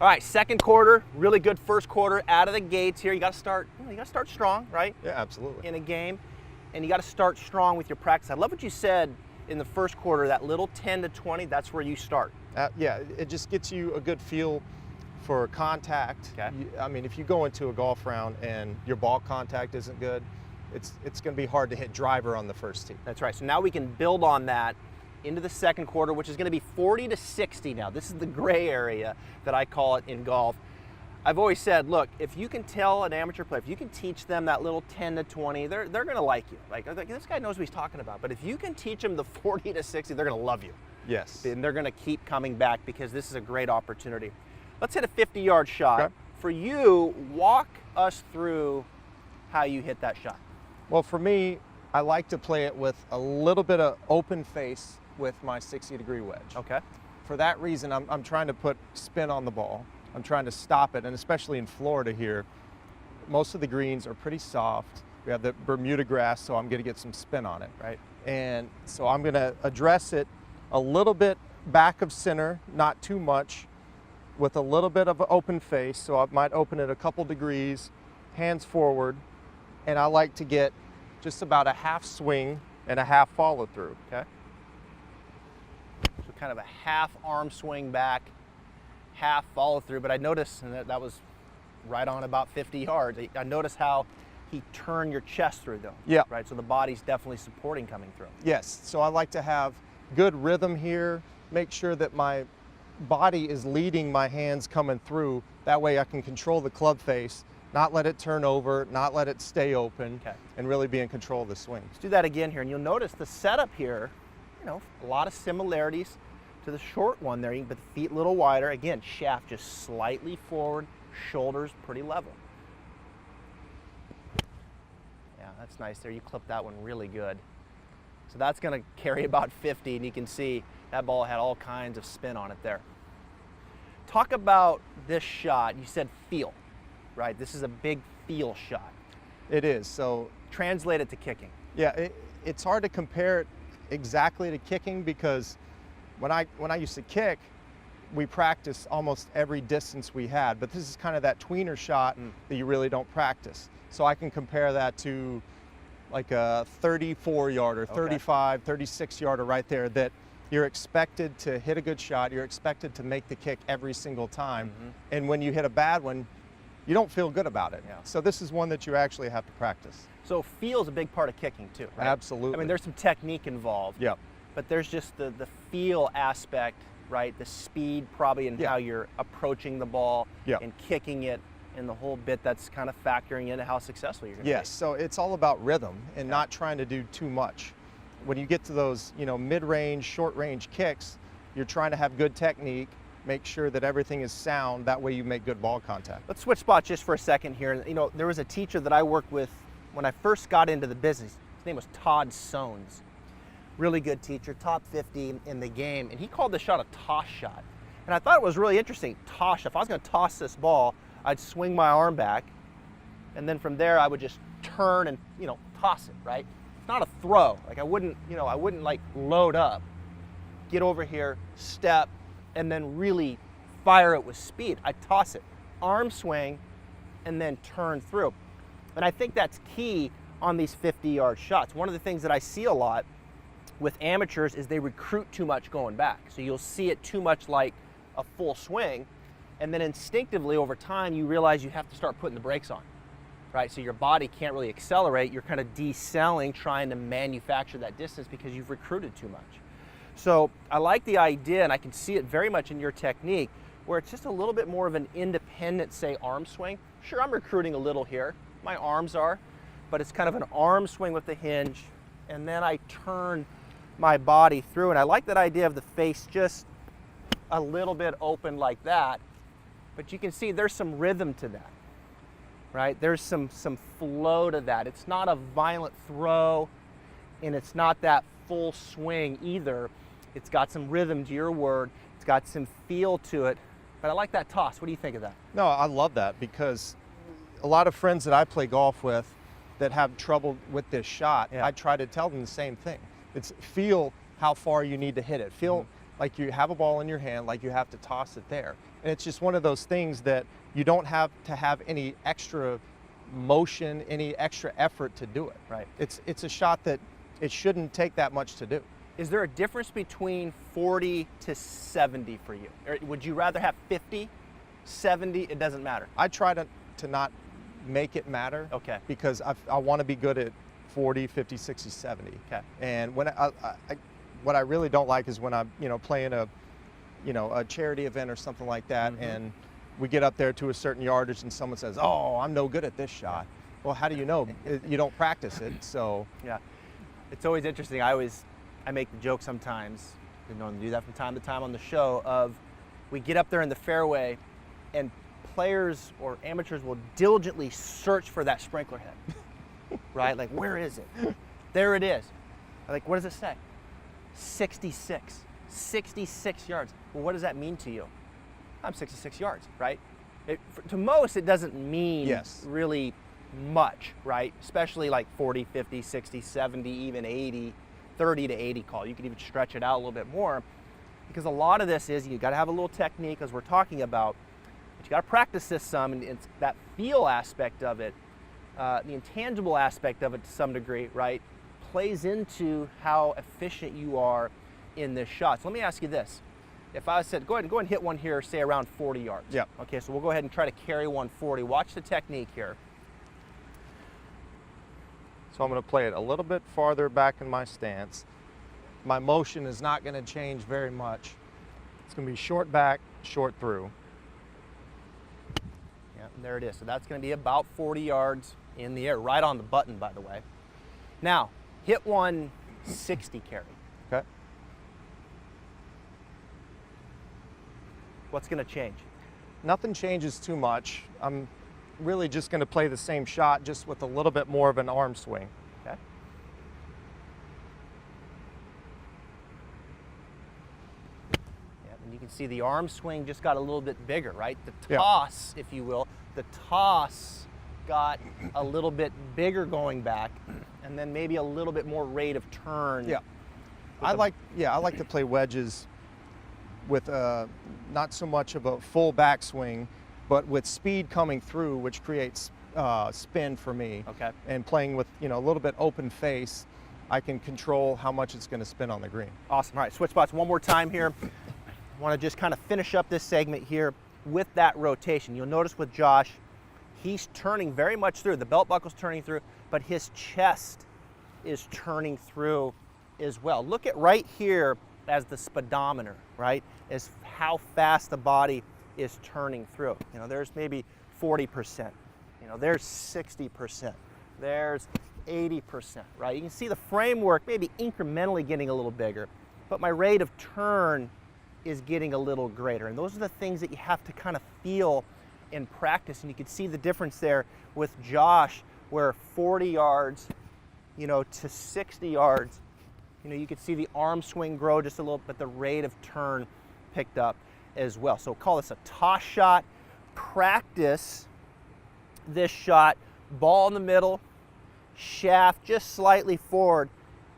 All right, second quarter, really good first quarter out of the gates here. You got to start. You got to start strong, right? Yeah, absolutely. In a game, and you got to start strong with your practice. I love what you said in the first quarter. That little 10 to 20, that's where you start. Yeah, it just gets you a good feel for contact. Okay. I mean, if you go into a golf round and your ball contact isn't good, it's going to be hard to hit driver on the first tee. That's right. So now we can build on that into the second quarter, which is going to be 40 to 60 now. This is the gray area that I call it in golf. I've always said, look, if you can tell an amateur player, if you can teach them that little 10 to 20, they're going to like you. Like, this guy knows what he's talking about. But if you can teach them the 40 to 60, they're going to love you. Yes. And they're going to keep coming back because this is a great opportunity. Let's hit a 50-yard shot. Okay. For you, walk us through how you hit that shot. Well, for me, I like to play it with a little bit of open face with my 60-degree wedge. Okay. For that reason, I'm trying to put spin on the ball. I'm trying to stop it, and especially in Florida here, most of the greens are pretty soft. We have the Bermuda grass, so I'm going to get some spin on it. Right. And so I'm going to address it a little bit back of center, not too much, with a little bit of an open face. So I might open it a couple degrees, hands forward, and I like to get just about a half swing and a half follow through. Okay. So kind of a half arm swing back, half follow through. But I noticed, and that was right on about 50 yards. I noticed how he turned your chest through though. Yeah. Right. So the body's definitely supporting coming through. Yes. So I like to have good rhythm here. Make sure that my body is leading my hands coming through. That way I can control the club face, not let it turn over, not let it stay open, Okay. and really be in control of the swing. Let's do that again here, and you'll notice the setup here, you know, a lot of similarities to the short one there, but the feet a little wider. Again, shaft just slightly forward, shoulders pretty level. Yeah, that's nice there. You clipped that one really good. So that's going to carry about 50, and you can see that ball had all kinds of spin on it there. Talk about this shot. You said feel, right? This is a big feel shot. It is. So Translate it to kicking. yeah, it's hard to compare it exactly to kicking because when I used to kick, we practiced almost every distance we had, but this is kind of that tweener shot that you really don't practice. So I can compare that to like a 34-yarder, 35, 36-yarder right there that you're expected to hit a good shot. You're expected to make the kick every single time. And when you hit a bad one, you don't feel good about it. Yeah. So this is one that you actually have to practice. So feel is a big part of kicking too, right? Absolutely. I mean, there's some technique involved. Yep. But there's just the feel aspect, right? The speed probably and Yeah. how you're approaching the ball Yep. and kicking it and the whole bit that's kind of factoring into how successful you're going to Yes, so it's all about rhythm and not trying to do too much. When you get to those, mid-range, short-range kicks, you're trying to have good technique, make sure that everything is sound, that way you make good ball contact. Let's switch spots just for a second here. There was a teacher that I worked with when I first got into the business. His name was Todd Sones. Really good teacher, top 50 in the game, and he called this shot a toss shot. And I thought it was really interesting, toss shot. If I was going to toss this ball, I'd swing my arm back, and then from there I would just turn and toss it, right? It's not a throw. Like I wouldn't like load up, get over here, step, and then really fire it with speed. I toss it, arm swing, and then turn through. And I think that's key on these 50-yard shots. One of the things that I see a lot with amateurs is they recruit too much going back. So you'll see it too much like a full swing, and then instinctively over time you realize you have to start putting the brakes on, right? So your body can't really accelerate. You're kind of decelling, trying to manufacture that distance because you've recruited too much. So I like the idea, and I can see it very much in your technique, where it's just a little bit more of an independent, say, arm swing. Sure, I'm recruiting a little here. My arms are, but it's kind of an arm swing with the hinge, and then I turn my body through. And I like that idea of the face just a little bit open like that. But you can see there's some rhythm to that, right? There's some flow to that. It's not a violent throw, and it's not that full swing either. It's got some rhythm to your word. It's got some feel to it. But I like that toss. What do you think of that? No, I love that because a lot of friends that I play golf with that have trouble with this shot, I try to tell them the same thing. It's feel how far you need to hit it. Feel like you have a ball in your hand, like you have to toss it there. And it's just one of those things that you don't have to have any extra motion, any extra effort to do it. Right. It's a shot that it shouldn't take that much to do. Is there a difference between 40 to 70 for you? Or would you rather have 50, 70? It doesn't matter. I try to not make it matter. Okay. Because I want to be good at 40, 50, 60, 70. Okay. And when what I really don't like is when I'm, playing a charity event or something like that, and we get up there to a certain yardage and someone says, "Oh, I'm no good at this shot." Well, how do you know? You don't practice it, so. Yeah. It's always interesting. I make the joke sometimes, you know, and do that from time to time on the show, of we get up there in the fairway and players or amateurs will diligently search for that sprinkler head, right? Like, where is it? There it is. Like, what does it say? 66 yards. Well, what does that mean to you? I'm 66 yards, right? To most, it doesn't mean really much, right? Especially like 40, 50, 60, 70, even 80, 30 to 80 call. You could even stretch it out a little bit more, because a lot of this is you got to have a little technique, as we're talking about, but you got to practice this some, and it's that feel aspect of it, the intangible aspect of it to some degree, right, plays into how efficient you are in this shot. So let me ask you this. If I said, go ahead and hit one here, say around 40 yards. Yeah. Okay, so we'll go ahead and try to carry 140. Watch the technique here. So I'm going to play it a little bit farther back in my stance. My motion is not going to change very much. It's going to be short back, short through. Yeah, and there it is. So that's going to be about 40 yards in the air, right on the button, by the way. Now, hit 160 carry. Okay. What's going to change? Nothing changes too much. I'm really just going to play the same shot, just with a little bit more of an arm swing. Okay. Yeah, and you can see the arm swing just got a little bit bigger, right? The toss, if you will, the toss got a little bit bigger going back, and then maybe a little bit more rate of turn. Yeah. I like to play wedges with not so much of a full backswing, but with speed coming through, which creates spin for me. Okay. And playing with a little bit open face, I can control how much it's going to spin on the green. Awesome. All right, switch spots one more time here. I want to just kind of finish up this segment here with that rotation. You'll notice with Josh, he's turning very much through. The belt buckle's turning through, but his chest is turning through as well. Look at right here as the speedometer, right? As how fast the body is turning through. There's maybe 40%. There's 60%. There's 80%, right? You can see the framework maybe incrementally getting a little bigger, but my rate of turn is getting a little greater. And those are the things that you have to kind of feel in practice. And you can see the difference there with Josh, where 40 yards, to 60 yards, you could see the arm swing grow just a little, but the rate of turn picked up as well. So call this a toss shot. Practice this shot, ball in the middle, shaft just slightly forward,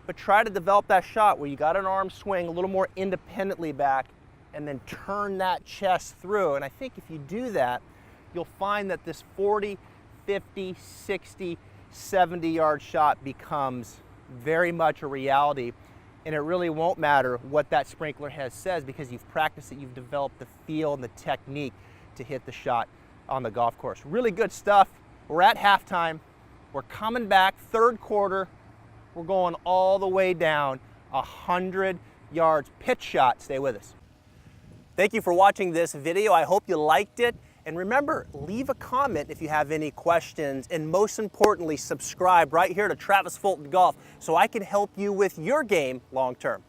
but try to develop that shot where you got an arm swing a little more independently back and then turn that chest through. And I think if you do that, you'll find that this 40, 50, 60, 70 yard shot becomes very much a reality, and it really won't matter what that sprinkler head says, because you've practiced it, you've developed the feel and the technique to hit the shot on the golf course. Really good stuff. We're at halftime. We're coming back, third quarter. We're going all the way down 100 yards. Pitch shot. Stay with us. Thank you for watching this video. I hope you liked it. And remember, leave a comment if you have any questions, and most importantly, subscribe right here to Travis Fulton Golf so I can help you with your game long term.